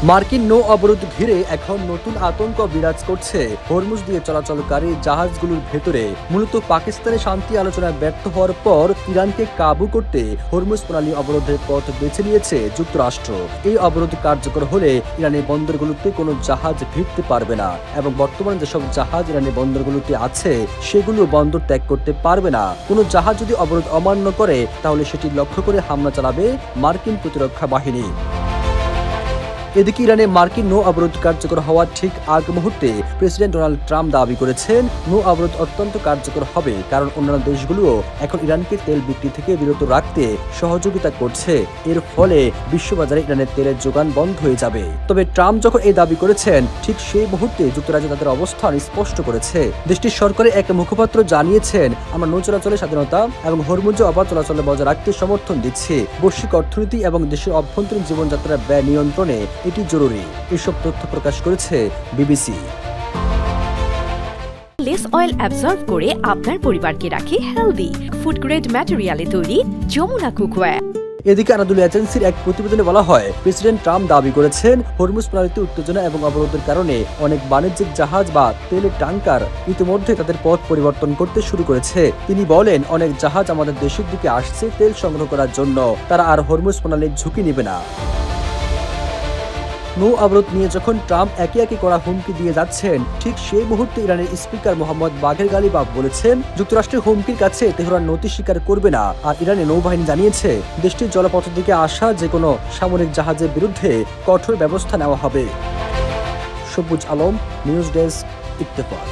মার্কিন নৌ অবরোধ ঘিরে এখন নতুন আতঙ্ক বিরাজ করছে হরমুজ দিয়ে চলাচলকারী জাহাজগুলোর ভেতরে। মূলত পাকিস্তানের শান্তি আলোচনায় ব্যর্থ হওয়ার পর ইরানকে কাবু করতে হরমুজ প্রণালী অবরোধের পথ বেছে নিয়েছে যুক্তরাষ্ট্র। এই অবরোধ কার্যকর হলে ইরানের বন্দরগুলোতে কোনো জাহাজ ভিড়তে পারবে না এবং বর্তমানে যেসব জাহাজ ইরানের বন্দরগুলোতে আছে সেগুলো বন্দর ত্যাগ করতে পারবে না। কোনো জাহাজ যদি অবরোধ অমান্য করে তাহলে সেটি লক্ষ্য করে হামলা চালাবে মার্কিন প্রতিরক্ষা বাহিনী। এদিকে ইরানে মার্কিন নৌ অবরোধ কার্যকর হওয়ার ঠিক আগ মুহূর্তে প্রেসিডেন্ট ডোনাল্ড ট্রাম্প দাবি করেছেন নৌ অবরোধ অত্যন্ত কার্যকর হবে, কারণ অন্যান্য দেশগুলোও এখন ইরানকে তেল বিক্রি থেকে বিরত রাখতে সহযোগিতা করছে। এর ফলে বিশ্ববাজারে ইরানের তেলের যোগান বন্ধ হয়ে যাবে। তবে ট্রাম্প যখন এই দাবি করেছেন ঠিক সেই মুহূর্তে যুক্তরাজ্য তাদের অবস্থান স্পষ্ট করেছে। দেশটির সরকারের এক মুখপাত্র জানিয়েছেন, আমরা নৌ চলাচলের স্বাধীনতা এবং হরমুজে অবাধ চলাচলে বজায় রাখতে সমর্থন দিচ্ছি। বৈশ্বিক অর্থনীতি এবং দেশের অভ্যন্তরীণ জীবনযাত্রার ব্যয় নিয়ন্ত্রণে এটি জরুরি। এসব তথ্য প্রকাশ করেছে বিবিসি। লেস অয়েল অ্যাবজর্ব করে আপনার পরিবারকে রাখে হেলদি। ফুড গ্রেড ম্যাটেরিয়ালে তৈরি যমুনা কুকওয়্যার। এদিকে আনাদুল এজেন্সির এক প্রতিবেদনে বলা হয়, প্রেসিডেন্ট ট্রাম্প দাবি করেছেন হরমুজ প্রণালীতে উত্তেজনা এবং অবরোধের কারণে অনেক বাণিজ্যিক জাহাজ বা তেলের ট্যাঙ্কার ইতিমধ্যে তাদের পথ পরিবর্তন করতে শুরু করেছে। তিনি বলেন, অনেক জাহাজ আমাদের দেশের দিকে আসছে তেল সংগ্রহ করার জন্য। তারা আর হরমুজ প্রণালীর ঝুঁকি নেবে না। নৌ অবরোধ নিয়ে যখন ট্রাম্প একে একে করা হুমকি দিয়ে যাচ্ছেন, ঠিক সেই মুহূর্তে ইরানের স্পিকার মোহাম্মদ বাঘের গালিবাফ বলেছেন, যুক্তরাষ্ট্রের হুমকির কাছে তেহরান নতি স্বীকার করবে না। আর ইরানের নৌবাহিনী জানিয়েছে, দেশটির জলপথের দিকে আসা যে কোনো সামরিক জাহাজের বিরুদ্ধে কঠোর ব্যবস্থা নেওয়া হবে। সবুজ আলম, নিউজ ডেস্ক, ইত্তেফাক।